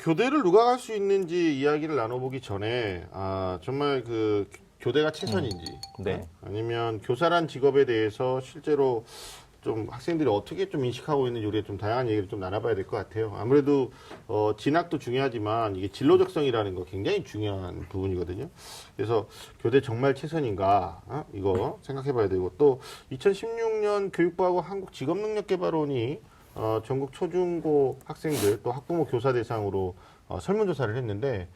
교대를 누가 갈 수 있는지 이야기를 나눠보기 전에 정말 그 교대가 최선인지 네. 아니면 교사란 직업에 대해서 실제로 좀 학생들이 어떻게 좀 인식하고 있는지 우리가 좀 다양한 얘기를 좀 나눠봐야 될 것 같아요. 아무래도 진학도 중요하지만 이게 진로적성이라는 거 굉장히 중요한 부분이거든요. 그래서 교대 정말 최선인가 이거 생각해봐야 되고 또 2016년 교육부하고 한국직업능력개발원이 전국 초중고 학생들 또 학부모 교사 대상으로 설문조사를 했는데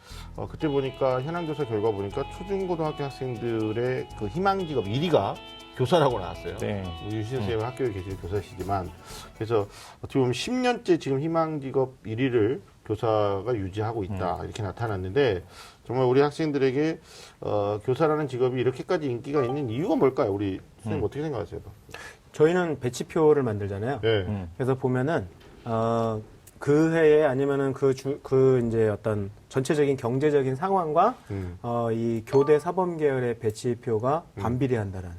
그때 보니까 현황조사 결과 보니까 초중고등학교 학생들의 그 희망직업 1위가 교사라고 나왔어요. 네. 유신 선생님은 학교에 계시는 교사시지만 그래서 어떻게 보면 10년째 지금 희망직업 1위를 교사가 유지하고 있다 이렇게 나타났는데 정말 우리 학생들에게 교사라는 직업이 이렇게까지 인기가 있는 이유가 뭘까요? 우리 선생님 어떻게 생각하세요? 저희는 배치표를 만들잖아요. 네. 그래서 보면은 그 해에 아니면은 그 이제 어떤 전체적인 경제적인 상황과 이 교대 사범 계열의 배치표가 반비례한다는.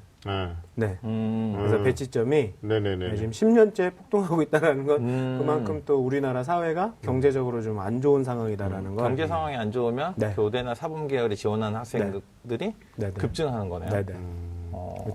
네. 그래서 배치점이 네네네. 지금 10년째 폭등하고 있다는 건 그만큼 또 우리나라 사회가 경제적으로 좀 안 좋은 상황이다라는 건. 경제 상황이 안 좋으면 네. 교대나 사범 계열에 지원하는 학생들이 네네. 급증하는 거네요. 네네.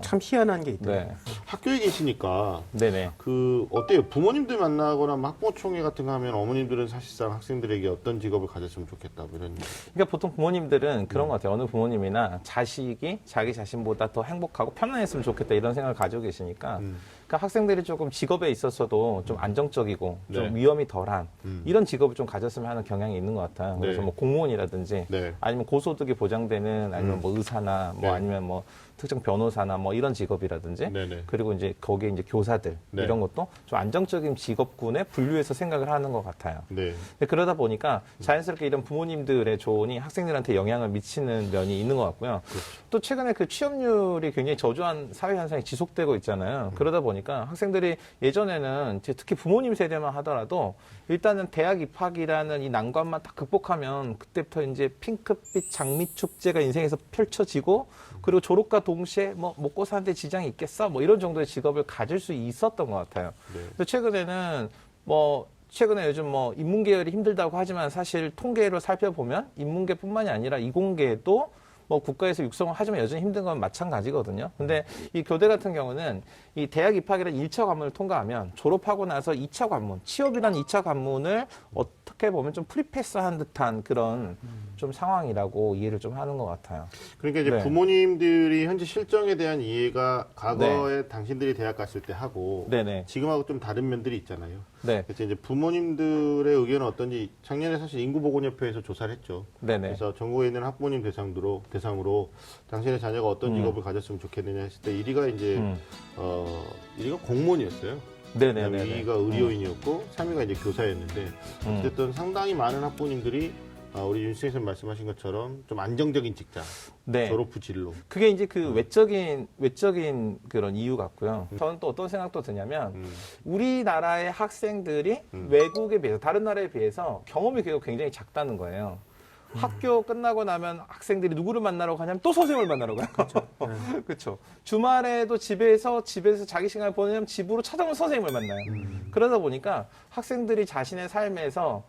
참 희한한 게 있더라고요. 네. 학교에 계시니까 네네. 그 어때요? 부모님들 만나거나 뭐 학부모총회 같은 거 하면 어머님들은 사실상 학생들에게 어떤 직업을 가졌으면 좋겠다 뭐 이런. 그러니까 보통 부모님들은 그런 것 같아요. 어느 부모님이나 자식이 자기 자신보다 더 행복하고 편안했으면 좋겠다 이런 생각을 가지고 계시니까 그러니까 학생들이 조금 직업에 있어서도 좀 안정적이고 좀 네. 위험이 덜한 이런 직업을 좀 가졌으면 하는 경향이 있는 것 같아요. 그래서 네. 뭐 공무원이라든지 네. 아니면 고소득이 보장되는 아니면 뭐 의사나 뭐 네. 아니면 뭐 특정 변호사나 뭐 이런 직업이라든지 네네. 그리고 이제 거기에 이제 교사들 네. 이런 것도 좀 안정적인 직업군에 분류해서 생각을 하는 것 같아요. 네. 근데 그러다 보니까 자연스럽게 이런 부모님들의 조언이 학생들한테 영향을 미치는 면이 있는 것 같고요. 또 최근에 그 취업률이 굉장히 저조한 사회 현상이 지속되고 있잖아요. 그러다 보니까 학생들이 예전에는 특히 부모님 세대만 하더라도 일단은 대학 입학이라는 이 난관만 딱 극복하면 그때부터 이제 핑크빛 장미 축제가 인생에서 펼쳐지고 그리고 졸업과 동시에 뭐 먹고 사는데 지장이 있겠어? 뭐 이런 정도의 직업을 가질 수 있었던 것 같아요. 네. 근데 최근에는 최근에 요즘 뭐 인문계열이 힘들다고 하지만 사실 통계로 살펴보면 인문계뿐만이 아니라 이공계도 뭐 국가에서 육성을 하지만 여전히 힘든 건 마찬가지거든요. 근데 이 교대 같은 경우는 이 대학 입학이라는 1차 관문을 통과하면 졸업하고 나서 2차 관문, 취업이라는 2차 관문을 어떻게 보면 좀 프리패스한 듯한 그런 좀 상황이라고 이해를 좀 하는 것 같아요. 그러니까 이제 네. 부모님들이 현재 실정에 대한 이해가 과거에 당신들이 대학 갔을 때 하고 네네. 지금하고 좀 다른 면들이 있잖아요. 네. 그래서 이제 부모님들의 의견은 어떤지 작년에 사실 인구보건협회에서 조사를 했죠. 네네. 그래서 전국에 있는 학부모님 대상으로 당신의 자녀가 어떤 직업을 가졌으면 좋겠느냐 했을 때 1위가 이제 1위가 공무원이었어요. 네네네. 2위가 의료인이었고 3위가 이제 교사였는데 어쨌든 상당히 많은 학부모님들이 우리 윤수생 선생님 말씀하신 것처럼 좀 안정적인 직장, 네. 졸업 후 진로. 그게 이제 그 외적인 그런 이유 같고요. 저는 또 어떤 생각도 드냐면 우리나라의 학생들이 외국에 비해서 다른 나라에 비해서 경험이 굉장히 작다는 거예요. 학교 끝나고 나면 학생들이 누구를 만나러 가냐면 또 선생님을 만나러 가요. 그렇죠. 그렇죠. 주말에도 집에서 자기 시간을 보내면 집으로 찾아오는 선생님을 만나요. 그러다 보니까 학생들이 자신의 삶에서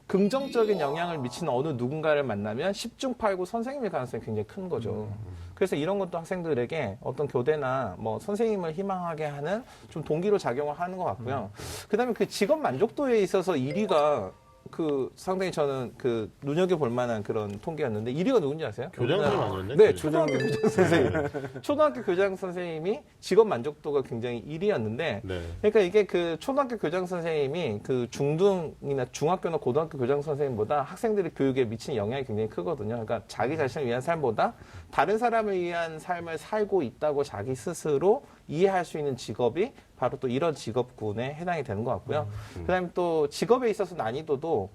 긍정적인 영향을 미치는 어느 누군가를 만나면 10중 8구 선생님일 가능성이 굉장히 큰 거죠. 그래서 이런 것도 학생들에게 어떤 교대나 뭐 선생님을 희망하게 하는 좀 동기로 작용을 하는 것 같고요. 그다음에 그 직업 만족도에 있어서 1위가 상당히 저는 눈여겨볼 만한 그런 통계였는데 1위가 누군지 아세요? 교장 선생님 아니었나요? 네, 초등학교 교장 선생님. 초등학교 교장 선생님이 직업 만족도가 굉장히 1위였는데 네. 그러니까 이게 초등학교 교장 선생님이 중등이나 중학교나 고등학교 교장 선생님보다 학생들의 교육에 미치는 영향이 굉장히 크거든요. 그러니까 자기 자신을 위한 삶보다 다른 사람을 위한 삶을 살고 있다고 자기 스스로 이해할 수 있는 직업이 바로 또 이런 직업군에 해당이 되는 것 같고요. 그다음에 또 직업에 있어서 난이도도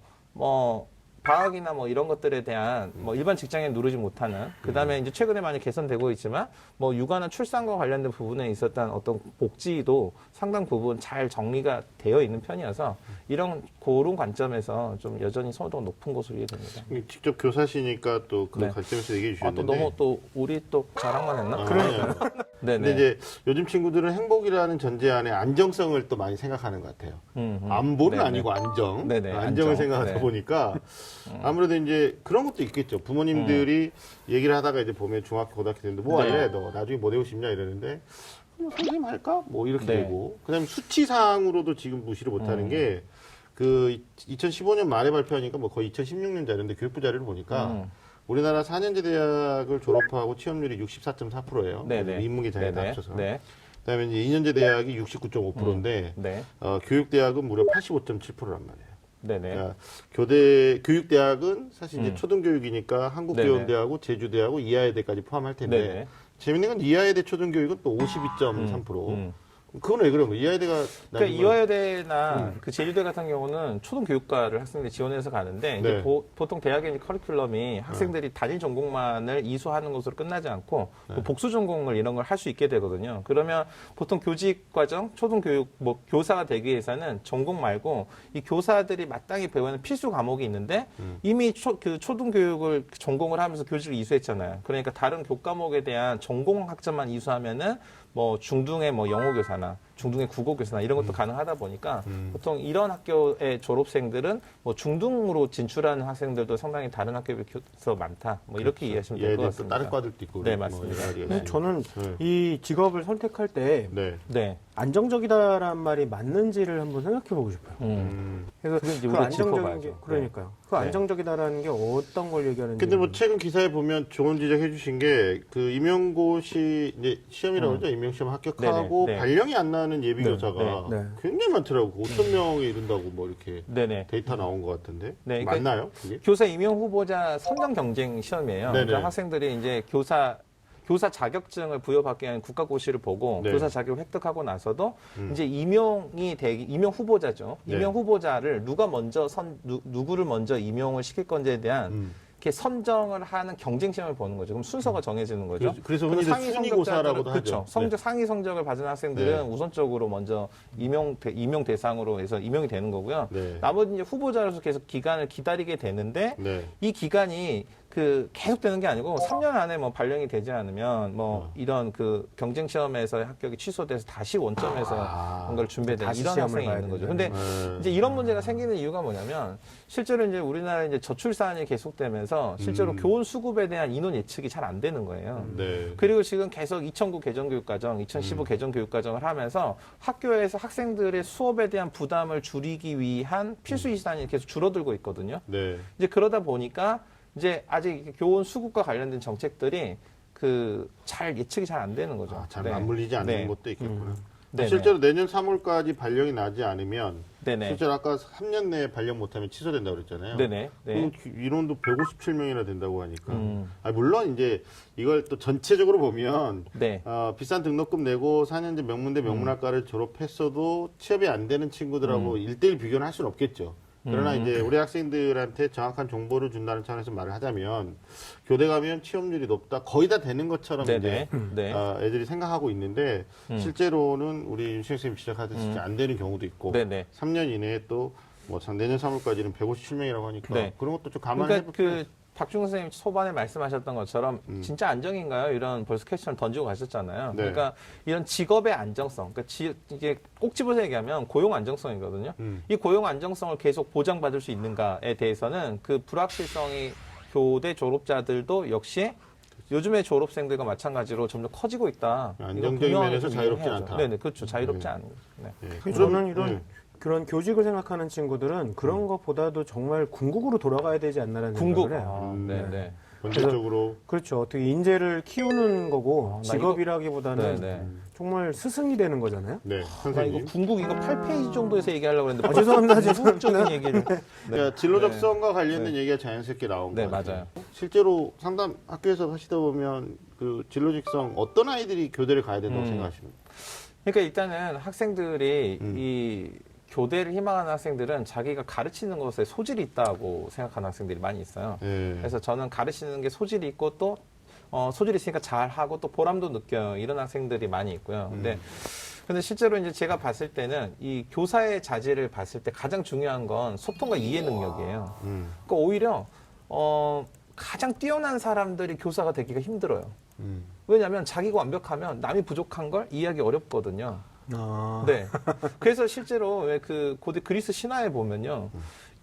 방학이나 뭐 이런 것들에 대한 일반 직장에 누르지 못하는 그다음에 이제 최근에 많이 개선되고 있지만 육아나 출산과 관련된 부분에 있었던 어떤 복지도 상당 부분 잘 정리가 되어 있는 편이어서 그런 관점에서 좀 여전히 선호도가 높은 것으로 이해됩니다. 직접 교사시니까 또 그 네. 관점에서 얘기해 또 주셨는데 너무 우리 또 자랑만 했나? 그러니까 네네. 근데 이제 요즘 친구들은 행복이라는 전제 안에 안정성을 또 많이 생각하는 것 같아요. 안보는 네네. 아니고 안정. 네네, 안정을 안정. 생각하다 네. 보니까 아무래도 이제 그런 것도 있겠죠. 부모님들이 얘기를 하다가 이제 보면 중학교, 고등학교 되는데 뭐 네. 할래? 너 나중에 뭐 되고 싶냐? 이러는데 선생님 할까? 뭐 이렇게 네. 되고. 그다음에 수치상으로도 지금 무시를 못하는 게 그 2015년 말에 발표하니까 뭐 거의 2016년 자료인데 교육부 자료를 보니까 우리나라 4년제 대학을 졸업하고 취업률이 64.4%예요. 네네. 인문계 자격 다 네네. 합쳐서. 네. 그다음에 이제 2년제 대학이 69.5%인데 네. 교육대학은 무려 85.7%란 말이에요. 네네. 그러니까 교육대학은 사실 이제 초등교육이니까 한국교원대하고 제주대하고 이하여대까지 포함할 텐데 네네. 재밌는 건 이하여대 초등교육은 또 52.3%. 그건 왜 그런 거예요? 이하여대가 그러니까 이화여대나 그 제주대 같은 경우는 초등교육과를 학생들이 지원해서 가는데 이제 네. 보통 대학의 이제 커리큘럼이 학생들이 단일 전공만을 이수하는 것으로 끝나지 않고 뭐 복수 전공을 이런 걸 할 수 있게 되거든요. 그러면 보통 교직 과정, 초등교육 뭐 교사가 되기 위해서는 전공 말고 이 교사들이 마땅히 배우는 필수 과목이 있는데 이미 그 초등교육을 전공을 하면서 교직을 이수했잖아요. 그러니까 다른 교과목에 대한 전공 학점만 이수하면은 뭐 중등의 뭐 영어 교사나 중등의 국어 교사나 이런 것도 가능하다 보니까 보통 이런 학교의 졸업생들은 뭐 중등으로 진출하는 학생들도 상당히 다른 학교에 비해서 많다. 뭐 이렇게 이해하시면 될 것 이하여대 또 같습니다. 다른 과들도 있고. 네, 뭐 맞습니다. 여러 가지가 근데 있어요. 저는 이 직업을 선택할 때 네. 네. 안정적이다란 말이 맞는지를 한번 생각해 보고 싶어요. 그래서 그게 이제 그 우리가 안정적인 짚어봐야죠. 게 그러니까요. 그 네. 안정적이다라는 게 어떤 걸 얘기하는지. 근데 뭐 최근 기사에 보면 좋은 지적해 주신 게 그 임용고시 이제 시험이라고 그러죠. 임용시험 합격하고 네네, 네. 발령이 안 나는 예비교사가 네, 네. 굉장히 많더라고. 5천 명에 이른다고 뭐 이렇게 네네. 데이터 나온 것 같은데. 네, 그러니까 맞나요? 그게? 교사 임용 후보자 선정 경쟁 시험이에요. 네네. 그러니까 학생들이 이제 교사 자격증을 부여받기 위한 국가고시를 보고 네. 교사 자격을 획득하고 나서도 이제 임용 후보자죠. 네. 임용 후보자를 누구를 먼저 임용을 시킬 건지에 대한 이렇게 선정을 하는 경쟁 시험을 보는 거죠. 그럼 순서가 정해지는 거죠. 그래서 그럼 흔히들 순위고사라고도 그렇죠. 하죠. 상위 성적을 받은 학생들은 네. 우선적으로 먼저 임용 대상으로 해서 임용이 되는 거고요. 네. 나머지 이제 후보자로서 계속 기간을 기다리게 되는데 네. 이 기간이 계속 되는 게 아니고 3년 안에 뭐 발령이 되지 않으면 뭐 이런 그 경쟁 시험에서의 합격이 취소돼서 다시 원점에서 뭔가를 준비해야 되는 다시 이런 시험을 학생이 봐야 있는 거죠. 되는. 근데 이제 이런 문제가 생기는 이유가 뭐냐면 실제로 이제 우리나라 이제 저출산이 계속되면서 실제로 교원 수급에 대한 인원 예측이 잘 안 되는 거예요. 네. 그리고 지금 계속 2009 개정교육과정, 2015 개정교육과정을 하면서 학교에서 학생들의 수업에 대한 부담을 줄이기 위한 필수 이수단이 계속 줄어들고 있거든요. 네. 이제 그러다 보니까 이제 아직 교원 수급과 관련된 정책들이 잘 예측이 잘 안 되는 거죠. 잘 네. 맞물리지 않는 네. 것도 있겠구나. 네네. 실제로 내년 3월까지 발령이 나지 않으면 네네. 실제로 아까 3년 내에 발령 못하면 취소된다고 그랬잖아요. 네네. 네. 그 인원도 157명이나 된다고 하니까. 물론 이제 이걸 또 전체적으로 보면 네. 비싼 등록금 내고 4년제 명문대 명문학과를 졸업했어도 취업이 안 되는 친구들하고 1대1 비교는 할 수는 없겠죠. 그러나 이제 우리 학생들한테 정확한 정보를 준다는 차원에서 말을 하자면 교대 가면 취업률이 높다, 거의 다 되는 것처럼 네네. 이제 네. 애들이 생각하고 있는데 실제로는 우리 윤식 선생님 지적하듯이 안 되는 경우도 있고 네네. 3년 이내에 또 뭐 내년 3월까지는 157명이라고 하니까 네. 그런 것도 좀 감안해 그러니까 볼 박중근 선생님 초반에 말씀하셨던 것처럼 진짜 안정인가요? 이런 벌써 퀘스천을 던지고 가셨잖아요. 네. 그러니까 이런 직업의 안정성, 그러니까 이게 꼭 집어서 얘기하면 고용 안정성이거든요. 이 고용 안정성을 계속 보장받을 수 있는가에 대해서는 그 불확실성이 교대 졸업자들도 역시 요즘의 졸업생들과 마찬가지로 점점 커지고 있다. 이거 안정적인 분명하게 면에서 좀 자유롭진 이해해야죠. 않다. 네네, 그렇죠. 자유롭지 않은 거죠. 네. 그래서 저는 이런 그런 교직을 생각하는 친구들은 그런 것보다도 정말 궁극으로 돌아가야 되지 않나라는 궁극. 생각을 해요. 네네. 본질적으로 그렇죠. 어떻게 인재를 키우는 거고 나 직업이라기보다는 네네. 정말 스승이 되는 거잖아요. 네, 나 선생님. 이거 궁극 이거 8페이지 정도에서 얘기하려고 했는데 죄송합니다. 궁극적인 얘기를. 그러니까 진로적성과 관련된 얘기가 자연스럽게 나온 네, 거 같아요. 맞아요. 실제로 상담 학교에서 하시다 보면 그 진로직성 어떤 아이들이 교대를 가야 된다고 생각하십니까? 그러니까 일단은 학생들이 이 교대를 희망하는 학생들은 자기가 가르치는 것에 소질이 있다고 생각하는 학생들이 많이 있어요. 네. 그래서 저는 가르치는 게 소질이 있고 또 소질이 있으니까 잘하고 또 보람도 느껴요. 이런 학생들이 많이 있고요. 근데 실제로 이제 제가 봤을 때는 이 교사의 자질을 봤을 때 가장 중요한 건 소통과 이해 능력이에요. 그러니까 오히려 가장 뛰어난 사람들이 교사가 되기가 힘들어요. 왜냐하면 자기가 완벽하면 남이 부족한 걸 이해하기 어렵거든요. 아. 네. 그래서 실제로 왜 그 고대 그리스 신화에 보면요.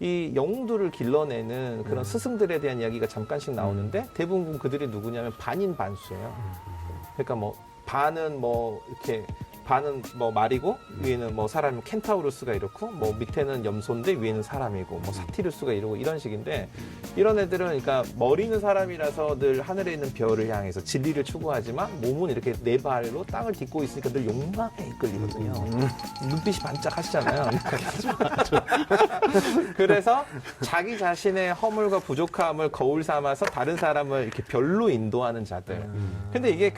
이 영웅들을 길러내는 그런 스승들에 대한 이야기가 잠깐씩 나오는데 대부분 그들이 누구냐면 반인반수예요. 그러니까 뭐 반은 뭐 이렇게 반은 뭐 말이고 위에는 뭐 사람 켄타우루스가 이렇고 뭐 밑에는 염소인데 위에는 사람이고 뭐 사티루스가 이러고 이런 식인데 이런 애들은 그러니까 머리 있는 사람이라서 늘 하늘에 있는 별을 향해서 진리를 추구하지만 몸은 이렇게 네 발로 땅을 딛고 있으니까 늘 욕망에 이끌리거든요. 눈빛이 반짝하시잖아요. 그래서 자기 자신의 허물과 부족함을 거울 삼아서 다른 사람을 이렇게 별로 인도하는 자들. 근데 이게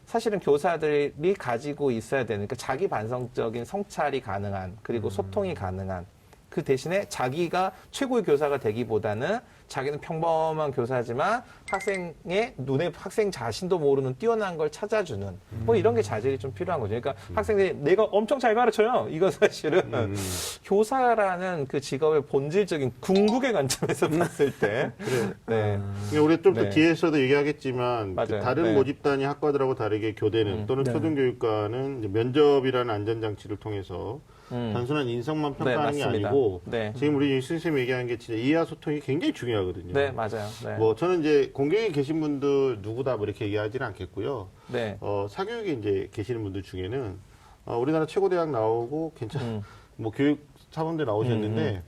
사실은 교사들이 가지고 있어야 되는 그러니까 자기 반성적인 성찰이 가능한 그리고 소통이 가능한 그 대신에 자기가 최고의 교사가 되기보다는 자기는 평범한 교사지만 학생의 눈에 학생 자신도 모르는 뛰어난 걸 찾아주는 뭐 이런 게 자질이 좀 필요한 거죠. 그러니까 학생들이 내가 엄청 잘 가르쳐요. 이거 사실은 교사라는 그 직업의 본질적인 궁극의 관점에서 봤을 때. 네. 우리 좀 더 네. 뒤에서도 얘기하겠지만 그 맞아요. 다른 네. 모집단이 학과들하고 다르게 교대는 또는 네. 초등교육과는 이제 면접이라는 안전장치를 통해서 단순한 인성만 평가하는 게 맞습니다. 아니고 네. 지금 우리 선생님이 얘기한 게 진짜 이해와 소통이 굉장히 중요하거든요. 네, 맞아요. 네. 뭐 저는 이제 공교육에 계신 분들 누구다 뭐 이렇게 얘기하지는 않겠고요. 네. 사교육에 이제 계시는 분들 중에는 우리나라 최고 대학 나오고 뭐 교육 사범대 나오셨는데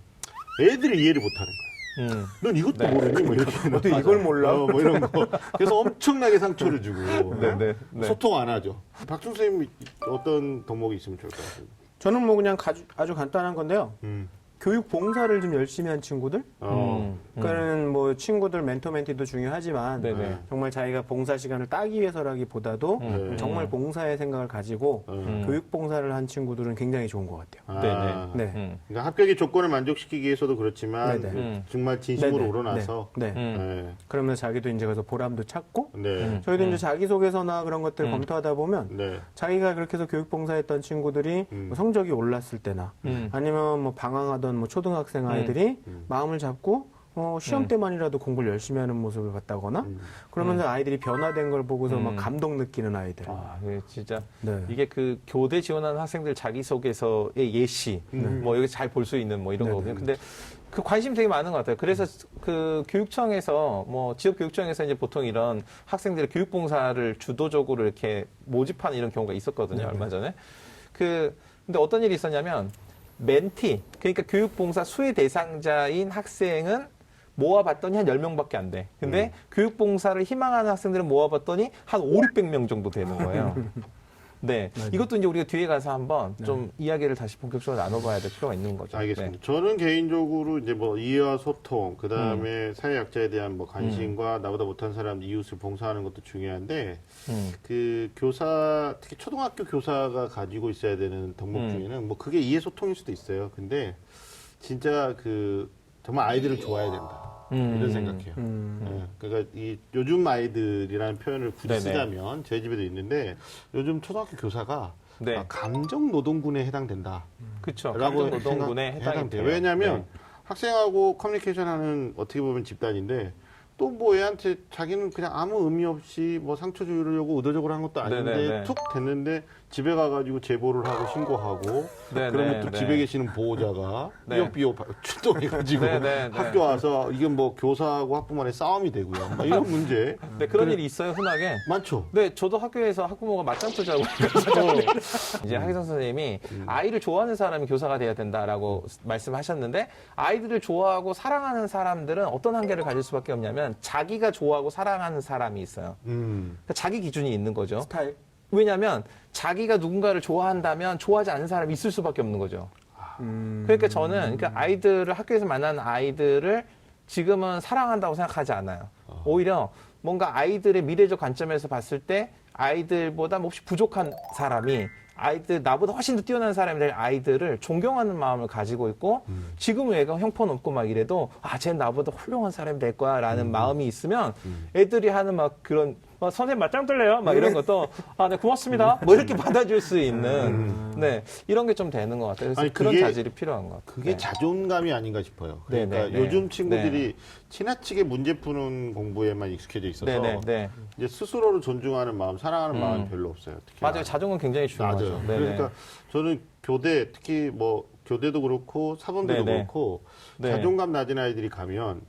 애들을 이해를 못하는 거야. 넌 이것도 네. 모르니? 뭐 이렇게. 너도 이걸 몰라? 뭐 이런 거. 그래서 엄청나게 상처를 주고. 네. 소통 안 하죠. 박준 선생님 어떤 덕목이 있으면 좋을 것 같아요? 저는 뭐 그냥 아주 간단한 건데요. 음. 교육 봉사를 좀 열심히 한 친구들? 어. 그러니까는 뭐 친구들 멘토 멘티도 중요하지만 네네. 정말 자기가 봉사 시간을 따기 위해서라기보다도 정말 봉사의 생각을 가지고 교육 봉사를 한 친구들은 굉장히 좋은 것 같아요. 아. 네. 그러니까 합격의 조건을 만족시키기 위해서도 그렇지만 네네. 정말 진심으로 네네. 우러나서 네. 네. 그러면서 자기도 이제 가서 보람도 찾고 네. 저희도 이제 자기소개서나 그런 것들 검토하다 보면 네. 자기가 그렇게 해서 교육 봉사했던 친구들이 뭐 성적이 올랐을 때나 아니면 뭐 방황하던 뭐 초등학생 아이들이 마음을 잡고 시험 때만이라도 공부를 열심히 하는 모습을 봤다거나 그러면서 아이들이 변화된 걸 보고서 막 감동 느끼는 아이들. 아, 이게 진짜 네. 이게 그 교대 지원하는 학생들 자기소개서의 예시 뭐 여기 잘 볼 수 있는 뭐 이런 거거든요. 근데 그 관심 되게 많은 것 같아요. 그래서 그 교육청에서 뭐 지역 교육청에서 이제 보통 이런 학생들의 교육 봉사를 주도적으로 이렇게 모집하는 이런 경우가 있었거든요. 얼마 전에. 근데 어떤 일이 있었냐면 멘티, 그러니까 교육봉사 수혜 대상자인 학생은 모아봤더니 한 10명밖에 안 돼. 근데 교육봉사를 희망하는 학생들은 모아봤더니 한 5, 600명 정도 되는 거예요. 네. 이것도 이제 우리가 뒤에 가서 한번 좀 이야기를 다시 본격적으로 나눠봐야 될 필요가 있는 거죠. 알겠습니다. 저는 개인적으로 이제 뭐 이해와 소통, 그 다음에 사회약자에 대한 뭐 관심과 나보다 못한 사람 이웃을 봉사하는 것도 중요한데 그 교사, 특히 초등학교 교사가 가지고 있어야 되는 덕목 중에는 뭐 그게 이해 소통일 수도 있어요. 근데 진짜 정말 아이들을 좋아해야 된다. 이런 생각해요. 네. 그러니까 이 요즘 아이들이라는 표현을 굳이 네네. 쓰자면 저희 집에도 있는데 요즘 초등학교 교사가 네. 감정 노동군에 해당된다. 그렇죠. 라고 감정노동군에 해당이 돼요. 왜냐하면 네. 학생하고 커뮤니케이션하는 어떻게 보면 집단인데 또 뭐 애한테 자기는 그냥 아무 의미 없이 뭐 상처 주려고 의도적으로 한 것도 아닌데 네네네. 툭 됐는데 집에 가가지고 제보를 하고 신고하고 네네, 그러면 또 네. 집에 계시는 보호자가 네. 삐요삐요 출동해가지고 네네, 네. 학교 와서 이건 뭐 교사하고 학부모의 싸움이 되고요. 막 이런 문제 네, 그런 일이 있어요, 흔하게. 많죠. 네, 저도 학교에서 학부모가 맞짱 뜨자고 이제 하기성 선생님이 아이를 좋아하는 사람이 교사가 돼야 된다라고 말씀하셨는데 아이들을 좋아하고 사랑하는 사람들은 어떤 한계를 가질 수밖에 없냐면 자기가 좋아하고 사랑하는 사람이 있어요. 그러니까 자기 기준이 있는 거죠. 스타일. 왜냐하면 자기가 누군가를 좋아한다면 좋아하지 않는 사람이 있을 수밖에 없는 거죠. 그러니까 저는 아이들을 학교에서 만나는 아이들을 지금은 사랑한다고 생각하지 않아요. 오히려 뭔가 아이들의 미래적 관점에서 봤을 때 아이들보다 몹시 부족한 사람이 나보다 훨씬 더 뛰어난 사람이 될 아이들을 존경하는 마음을 가지고 있고 지금은 애가 형편없고 막 이래도 쟤는 나보다 훌륭한 사람이 될 거야 라는 마음이 있으면 애들이 하는 막 그런 선생님 맞짱 뜰래요? 막 이런 것도 네, 고맙습니다. 뭐 이렇게 받아줄 수 있는 네, 이런 게 좀 되는 것 같아요. 그래서 아니, 그런 그게- 자질이 필요한 것 같아요. 그게 네. 자존감이 아닌가 싶어요. 네, 그러니까 네, 네. 요즘 친구들이 지나치게 문제 푸는 공부에만 익숙해져 있어서 네, 네, 네. 이제 스스로를 존중하는 마음, 사랑하는 마음이 별로 없어요. 특히 맞아요. 자존감 굉장히 중요하죠. 맞아요. 네, 그러니까 저는 교대 특히 뭐 교대도 그렇고 사범대도 네네. 그렇고 네. 자존감 낮은 아이들이 가면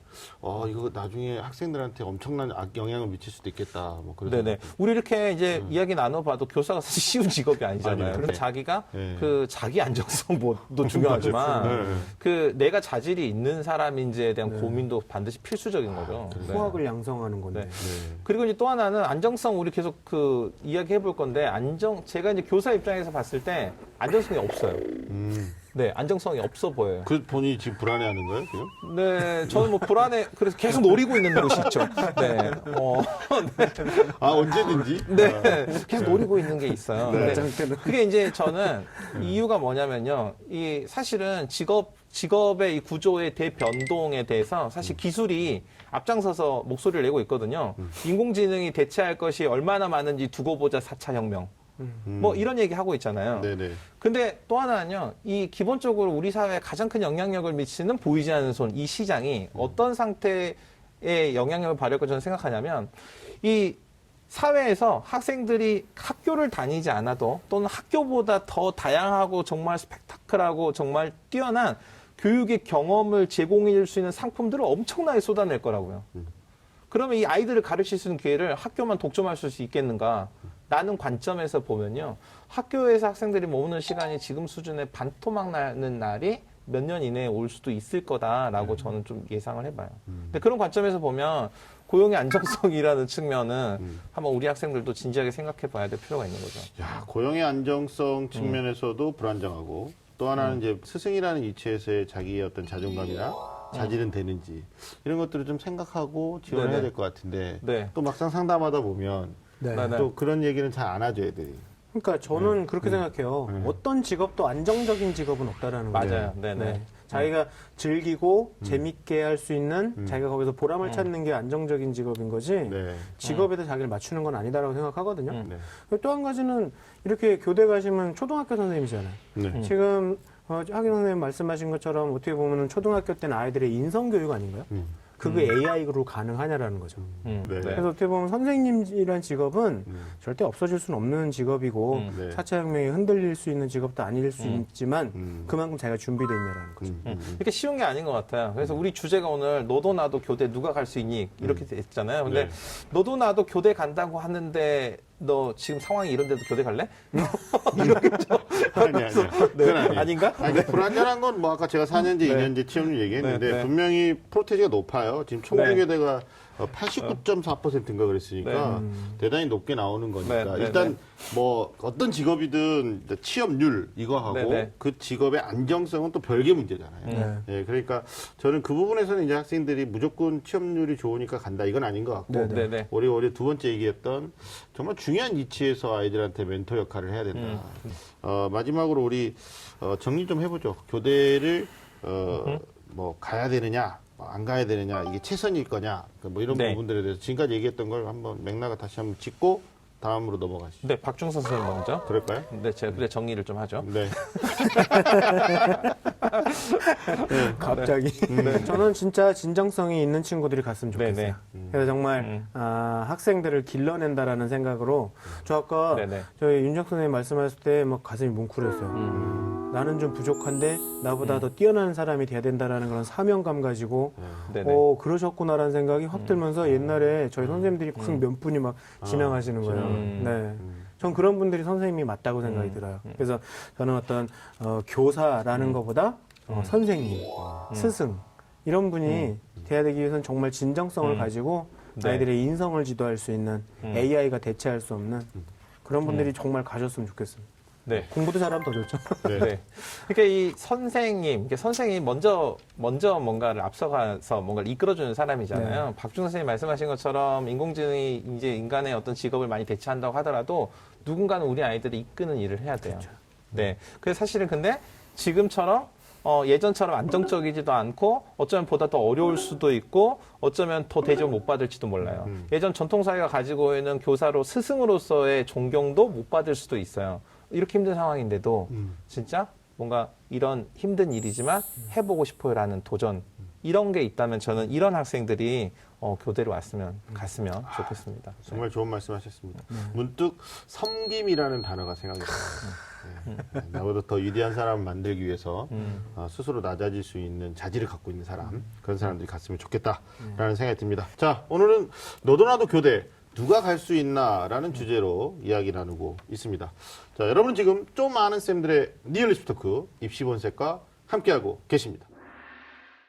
이거 나중에 학생들한테 엄청난 영향을 미칠 수도 있겠다. 뭐 그런 네네. 생각이 우리 이렇게 이제 이야기 나눠봐도 교사가 사실 쉬운 직업이 아니잖아요. 아니요. 그래서 네. 자기가 네. 그 자기 안정성 뭐도 중요하지만 네. 그 내가 자질이 있는 사람인지에 대한 고민도 반드시 필수적인 거죠. 네. 후학을 양성하는 건데. 네. 네. 그리고 이제 또 하나는 안정성 우리 계속 그 이야기 해볼 건데 제가 이제 교사 입장에서 봤을 때 안정성이 없어요. 네, 안정성이 없어 보여요. 그 본인이 지금 불안해하는 거예요, 지금? 네, 저는 뭐 불안해 그래서 계속 노리고 있는 곳이 있죠. 네, 언제든지. 네, 계속 노리고 있는 게 있어요. 네. 근데 그게 이제 저는 이유가 뭐냐면요. 이 사실은 직업의 이 구조의 대변동에 대해서 사실 기술이 앞장서서 목소리를 내고 있거든요. 인공지능이 대체할 것이 얼마나 많은지 두고 보자 4차 혁명. 뭐 이런 얘기 하고 있잖아요. 네네. 근데 또 하나는요, 이 기본적으로 우리 사회에 가장 큰 영향력을 미치는 보이지 않는 손, 이 시장이 어떤 상태의 영향력을 발휘할 거 저는 생각하냐면, 이 사회에서 학생들이 학교를 다니지 않아도 또는 학교보다 더 다양하고 정말 스펙타클하고 정말 뛰어난 교육의 경험을 제공해 줄 수 있는 상품들을 엄청나게 쏟아낼 거라고요. 그러면 이 아이들을 가르칠 수 있는 기회를 학교만 독점할 수 있겠는가? 라는 관점에서 보면요. 학교에서 학생들이 모으는 시간이 지금 수준의 반토막 나는 날이 몇 년 이내에 올 수도 있을 거다라고 저는 좀 예상을 해봐요. 근데 그런 관점에서 보면 고용의 안정성이라는 측면은 한번 우리 학생들도 진지하게 생각해 봐야 될 필요가 있는 거죠. 야, 고용의 안정성 측면에서도 불안정하고 또 하나는 이제 스승이라는 이치에서의 자기의 어떤 자존감이나 자질은 되는지 이런 것들을 좀 생각하고 지원해야 네네. 될 것 같은데 네. 또 막상 상담하다 보면 네. 네. 또 그런 얘기는 잘 안 하죠, 애들이. 그러니까 저는 그렇게 생각해요. 어떤 직업도 안정적인 직업은 없다라는 거예요. 맞아요. 네네. 자기가 즐기고 재밌게 할 수 있는 자기가 거기서 보람을 찾는 게 안정적인 직업인 거지 네. 직업에다 자기를 맞추는 건 아니다라고 생각하거든요. 네. 또 한 가지는 이렇게 교대 가시면 초등학교 선생님이잖아요. 네. 지금 하긴 선생님 말씀하신 것처럼 어떻게 보면 초등학교 때는 아이들의 인성교육 아닌가요? 그게 AI로 가능하냐라는 거죠. 네. 그래서 어떻게 보면 선생님이란 직업은 절대 없어질 수는 없는 직업이고 네. 4차 혁명이 흔들릴 수 있는 직업도 아닐 수 있지만 그만큼 자기가 준비되어 있냐라는 거죠. 이렇게 쉬운 게 아닌 것 같아요. 그래서 우리 주제가 오늘 너도 나도 교대 누가 갈 수 있니? 이렇게 됐잖아요. 근데 네. 너도 나도 교대 간다고 하는데 너 지금 상황이 이런데도 교대 갈래? 이러겠죠. 아니야. 그건 아니에요. 아닌가? 아니, 불안전한 건 뭐 아까 제가 4년제, 2년제 취업률 얘기했는데 네, 네. 분명히 프로테지가 높아요. 지금 총중교대가 네. 89.4%인가 그랬으니까 대단히 높게 나오는 거니까 네, 네, 일단 네. 뭐 어떤 직업이든 취업률 이거 하고 네, 네. 그 직업의 안정성은 또 별개 문제잖아요. 네, 그러니까 저는 그 부분에서는 이제 학생들이 무조건 취업률이 좋으니까 간다 이건 아닌 것 같고 네, 네. 우리 두 번째 얘기했던 정말 중요한 위치에서 아이들한테 멘토 역할을 해야 된다. 마지막으로 우리 정리 좀 해보죠. 교대를 뭐 가야 되느냐, 안 가야 되느냐, 이게 최선일 거냐, 뭐 이런 네. 부분들에 대해서 지금까지 얘기했던 걸 한번 맥락을 다시 한번 짚고 다음으로 넘어가시죠. 네, 박중선 선생님 먼저. 그럴까요? 네, 제가 그래 정리를 좀 하죠. 네. 갑자기. 저는 진짜 진정성이 있는 친구들이 갔으면 좋겠어요. 네네. 그래서 정말 학생들을 길러낸다라는 생각으로 저 아까 네네. 저희 윤정 선생님 말씀하실 때 막 가슴이 뭉클했어요. 나는 좀 부족한데 나보다 더 뛰어난 사람이 돼야 된다라는 그런 사명감 가지고 네네. 그러셨구나라는 생각이 확 들면서 옛날에 저희 선생님들이 막 몇 분이 막 지나가시는 거예요. 네. 전 그런 분들이 선생님이 맞다고 생각이 들어요. 그래서 저는 어떤 교사라는 것보다 선생님, 스승 이런 분이 돼야 되기 위해서는 정말 진정성을 가지고 네. 아이들의 인성을 지도할 수 있는 AI가 대체할 수 없는 그런 분들이 정말 가셨으면 좋겠습니다. 네. 공부도 잘하면 더 좋죠. 네. 네. 그러니까 이 선생님이 먼저 뭔가를 앞서가서 뭔가를 이끌어주는 사람이잖아요. 박준 선생님 말씀하신 것처럼 인공지능이 이제 인간의 어떤 직업을 많이 대체한다고 하더라도 누군가는 우리 아이들이 이끄는 일을 해야 돼요. 네. 그래서 사실은 근데 지금처럼 예전처럼 안정적이지도 않고 어쩌면 보다 더 어려울 수도 있고 어쩌면 더 대접을 못 받을지도 몰라요. 예전 전통사회가 가지고 있는 교사로 스승으로서의 존경도 못 받을 수도 있어요. 이렇게 힘든 상황인데도 진짜 뭔가 이런 힘든 일이지만 해보고 싶어요라는 도전 이런 게 있다면 저는 이런 학생들이 교대로 갔으면 좋겠습니다. 정말 좋은 말씀하셨습니다. 문득 섬김이라는 단어가 생각이 나요. 네. 나보다 더 위대한 사람을 만들기 위해서 스스로 낮아질 수 있는 자질을 갖고 있는 사람, 그런 사람들이 갔으면 좋겠다라는 생각이 듭니다. 자, 오늘은 너도 나도 교대 누가 갈 수 있나라는 주제로 이야기 나누고 있습니다. 자, 여러분은 지금 좀 아는 쌤들의 리얼리스트 토크 입시본색과 함께하고 계십니다.